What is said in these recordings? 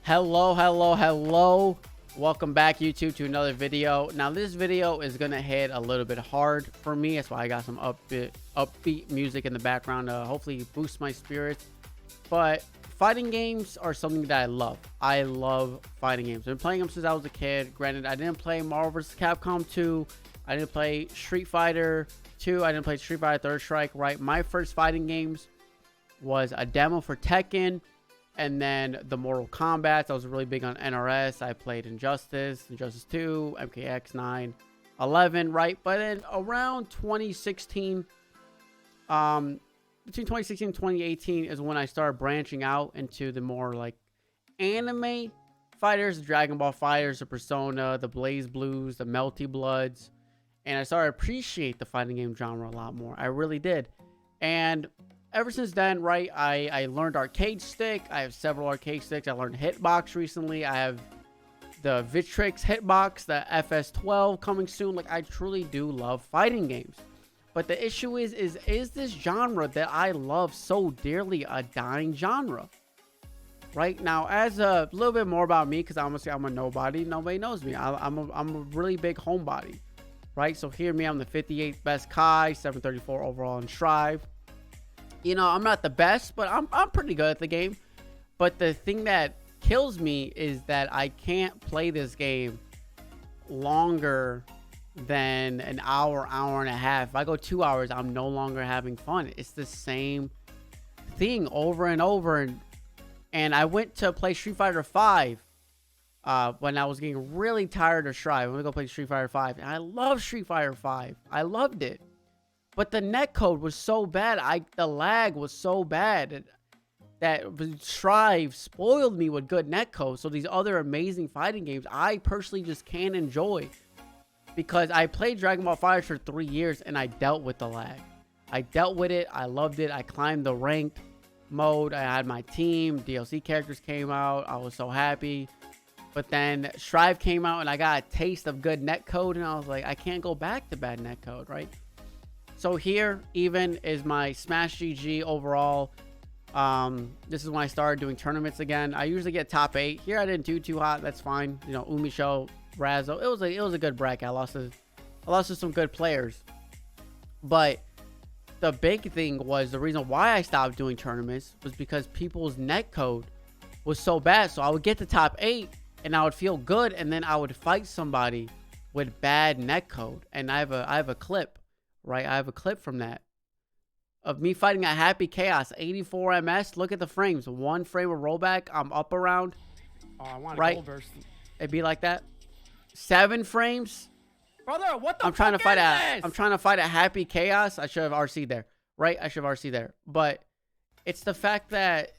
Hello. Welcome back, YouTube, to another video. Now, this video is gonna hit a little bit hard for me. That's why I got some upbeat music in the background to hopefully boost my spirits. But fighting games are something that I love. I love fighting games. I've been playing them since I was a kid. Granted, I didn't play Marvel vs. Capcom 2. I didn't play Street Fighter 2. I didn't play Street Fighter Third Strike, right? My first fighting games was a demo for Tekken. And then the Mortal Kombat. I was really big on NRS. I played Injustice 2, MKX 9, 11, right? But then around 2016, between 2016 and 2018 is when I started branching out into the more like anime fighters, the Dragon Ball fighters, the Persona, the Blaze Blues, the Melty Bloods. And I started to appreciate the fighting game genre a lot more. I really did. And ever since then, right, I learned arcade stick. I have several arcade sticks. I learned hitbox recently. I have the Victrix hitbox, the FS12 coming soon. Like, I truly do love fighting games. But the issue is this genre that I love so dearly a dying genre? Right now, as a little bit more about me, because honestly, I'm a nobody. Nobody knows me. I'm a really big homebody, right? So hear me. I'm the 58th best Kai, 734 overall in Strive. You know, I'm not the best, but I'm pretty good at the game. But the thing that kills me is that I can't play this game longer than an hour and a half. If I go 2 hours, I'm no longer having fun. It's the same thing over and over. And I went to play Street Fighter 5 when I was getting really tired of Strive. I'm going to go play Street Fighter 5. And I love Street Fighter 5. I loved it. But the netcode was so bad. The lag was so bad that Strive spoiled me with good netcode. So these other amazing fighting games, I personally just can't enjoy. Because I played Dragon Ball FighterZ for 3 years and I dealt with the lag. I dealt with it. I loved it. I climbed the ranked mode. I had my team. DLC characters came out. I was so happy. But then Strive came out and I got a taste of good netcode. And I was like, I can't go back to bad netcode, right? So here, even is my Smash GG overall. This is when I started doing tournaments again. I usually get top 8. Here I didn't do too hot. That's fine. You know, Umisho, Razzo. It was a good bracket. I lost to some good players. But the big thing was the reason why I stopped doing tournaments was because people's netcode was so bad. So I would get to top 8 and I would feel good, and then I would fight somebody with bad netcode. And I have a clip. Right, I have a clip from that of me fighting at Happy Chaos, 84 ms. Look at the frames. 1 frame of rollback. I'm up around. Oh, I want right? a gold burst. It'd be like that. 7 frames. Brother, what the I'm trying to fight at. I'm trying to fight at Happy Chaos. I should have RC there, right? I should have RC there. But it's the fact that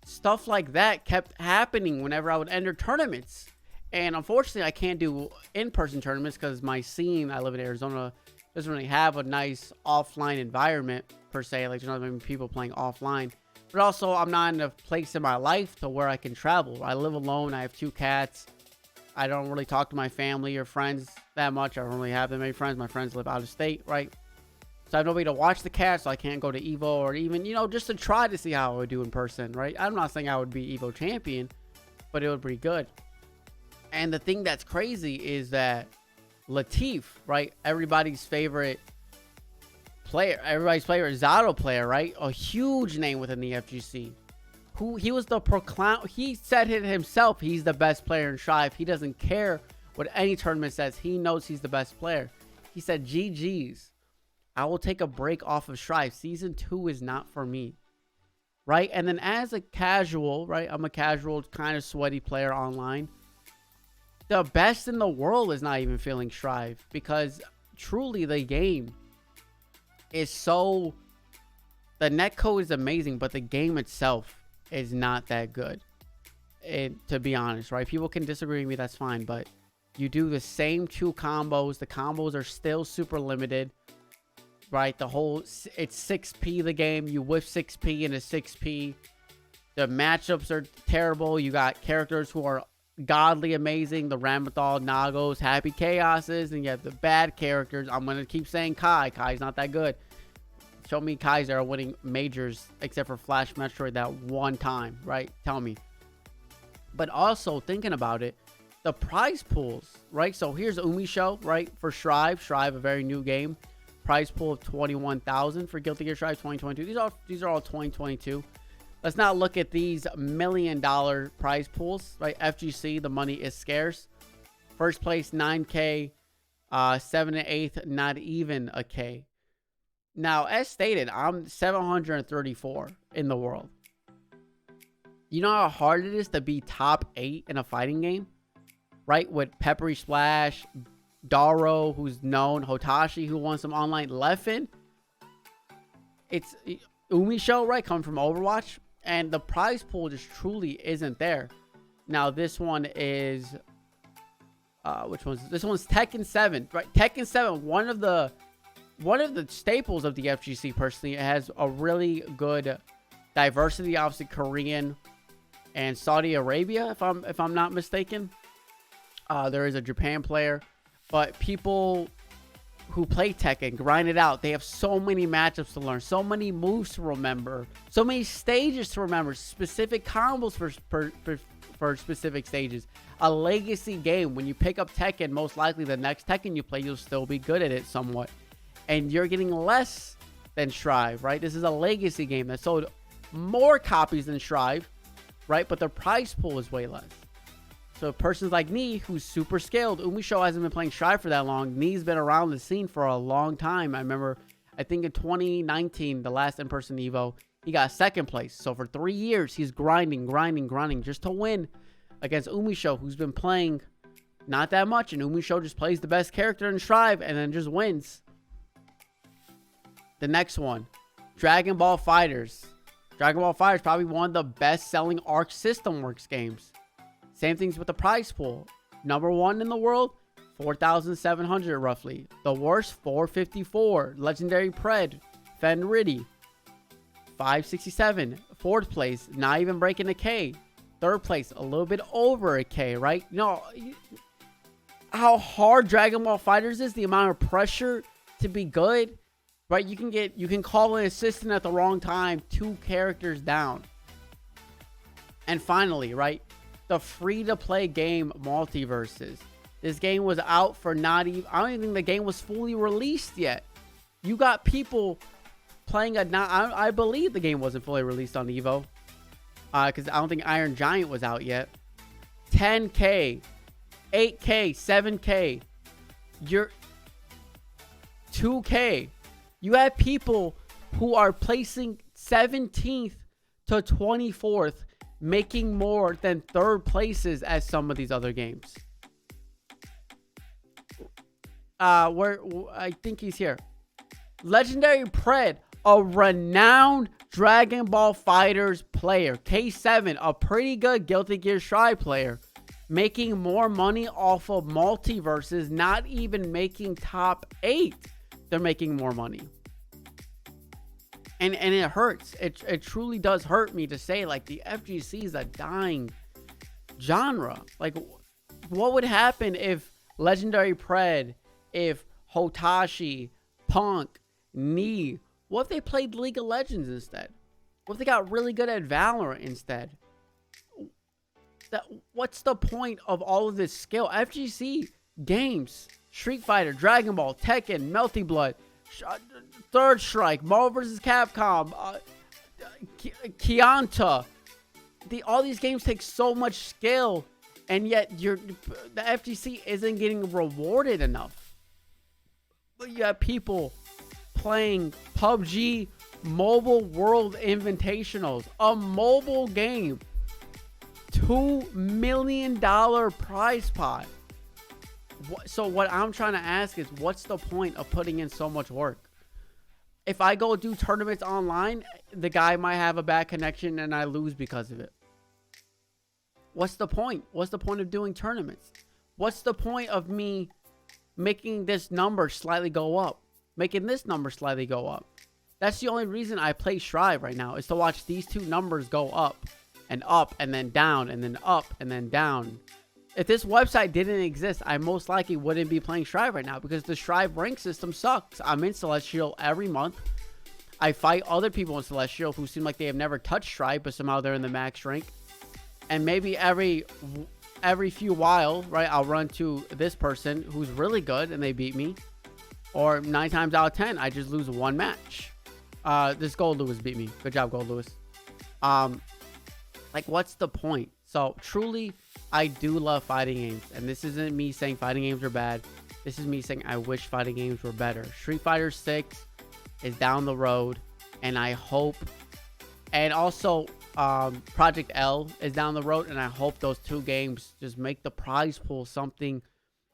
stuff like that kept happening whenever I would enter tournaments, and unfortunately, I can't do in-person tournaments because my scene. I live in Arizona. Doesn't really have a nice offline environment per se. Like, there's not many people playing offline. But also, I'm not in a place in my life to where I can travel. I live alone. I have 2 cats. I don't really talk to my family or friends that much. I don't really have that many friends. My friends live out of state, right? So I have nobody to watch the cats, so I can't go to Evo or even, you know, just to try to see how I would do in person, right? I'm not saying I would be Evo champion, but it would be good. And the thing that's crazy is that Latif, right? Everybody's favorite Zato player, right? A huge name within the FGC. He was the he said it himself. He's the best player in Strive. He doesn't care what any tournament says. He knows he's the best player. He said, GG's. I will take a break off of Strive. Season 2 is not for me. Right? And then as a casual, right? I'm a casual, kind of sweaty player online. The best in the world is not even feeling Strive, because truly the game is so... The netcode is amazing, but the game itself is not that good. To be honest, right? People can disagree with me, that's fine, but you do the same 2 combos. The combos are still super limited, right? It's 6P the game. You whiff 6P into 6P. The matchups are terrible. You got characters who are godly amazing, the Ramathal, Nagos, Happy Chaoses, and you have the bad characters. I'm going to keep saying Kai's not that good. Show me Kai's that are winning majors except for Flash Metroid that one time, right? Tell me. But also thinking about it, the prize pools, right? So here's Show, right? For Strive, a very new game. Prize pool of 21,000 for Guilty Gear Strive 2022. These are all 2022. Let's not look at these $1 million prize pools, right? FGC, the money is scarce. First place, 9K. 7th and 8th, not even a K. Now, as stated, I'm 734 in the world. You know how hard it is to be top 8 in a fighting game? Right? With Peppery Splash, Daro, who's known, Hotashi, who won some online, Leffen. It's Show, right? Coming from Overwatch. And the prize pool just truly isn't there. Now, this one is... which one's this? One's Tekken 7, right? Tekken 7, one of the staples of the FGC. Personally, it has a really good diversity. Obviously, Korean and Saudi Arabia, if I'm not mistaken. There is a Japan player, but people who play Tekken grind it out. They have so many matchups to learn, so many moves to remember, so many stages to remember, specific combos for specific stages. A legacy game. When you pick up Tekken, most likely the next Tekken you play, you'll still be good at it somewhat. And you're getting less than Strive, right? This is a legacy game that sold more copies than Strive, right? But the price pool is way less. So persons like me, who's super skilled, Show hasn't been playing Strive for that long. Nee's been around the scene for a long time. I remember, I think in 2019, the last in-person Evo, he got second place. So for 3 years, he's grinding just to win against Show, who's been playing not that much. And Show just plays the best character in Strive and then just wins. The next one, Dragon Ball FighterZ. Dragon Ball FighterZ, probably one of the best-selling Arc System Works games. Same things with the prize pool. Number 1 in the world, 4,700 roughly. The worst, 454. Legendary Pred, Fenriddy, 567. Fourth place, not even breaking a K. Third place, a little bit over a K, right? You know how hard Dragon Ball FighterZ is, the amount of pressure to be good, right? You can call an assistant at the wrong time, 2 characters down. And finally, right, the free-to-play game Multiverses. This game was out for not even... I don't even think the game was fully released yet. You got people playing I believe the game wasn't fully released on Evo. Because I don't think Iron Giant was out yet. 10K, 8K, 7K. You're 2K. You have people who are placing 17th to 24th, making more than third places as some of these other games. Where I think he's here. Legendary Pred, a renowned Dragon Ball FighterZ player. K7, a pretty good Guilty Gear Strive player, making more money off of Multiverses, not even making top 8. They're making more money. And it hurts. It truly does hurt me to say, like, the FGC is a dying genre. Like, what would happen if Legendary Pred, if Hotashi, Punk, Nee, what if they played League of Legends instead? What if they got really good at Valorant instead? What's the point of all of this skill? FGC games, Street Fighter, Dragon Ball, Tekken, Melty Blood, Third Strike, Marvel vs. Capcom, Kianta. All these games take so much skill, and yet the FGC isn't getting rewarded enough. But you have people playing PUBG Mobile World Invitationals, a mobile game, $2 million prize pot. So what I'm trying to ask is, what's the point of putting in so much work? If I go do tournaments online, the guy might have a bad connection and I lose because of it. What's the point? What's the point of doing tournaments? What's the point of me making this number slightly go up? Making this number slightly go up? That's the only reason I play Strive right now, is to watch these two numbers go up and then down and then up and then down. If this website didn't exist, I most likely wouldn't be playing Strive right now, because the Strive rank system sucks. I'm in Celestial every month. I fight other people in Celestial who seem like they have never touched Strive, but somehow they're in the max rank. And maybe every few while, right, I'll run to this person who's really good and they beat me. Or 9 times out of 10, I just lose one match. This Gold Lewis beat me. Good job, Gold Lewis. Like, what's the point? So, truly, I do love fighting games. And this isn't me saying fighting games are bad. This is me saying I wish fighting games were better. Street Fighter 6 is down the road. And I hope... And also, Project L is down the road. And I hope those 2 games just make the prize pool something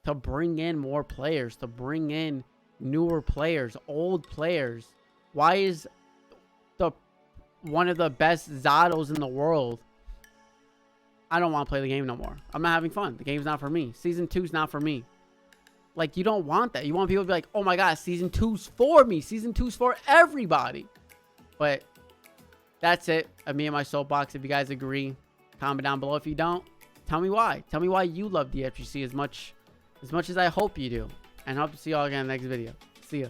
to bring in more players. To bring in newer players, old players. Why is one of the best Zados in the world? I don't want to play the game no more. I'm not having fun. The game's not for me. Season 2's not for me. Like, you don't want that. You want people to be like, oh my god, season 2's for me. Season 2's for everybody. But that's it. Me and my soapbox. If you guys agree, comment down below. If you don't, tell me why. Tell me why you love the FGC as much as I hope you do. And hope to see you all again in the next video. See ya.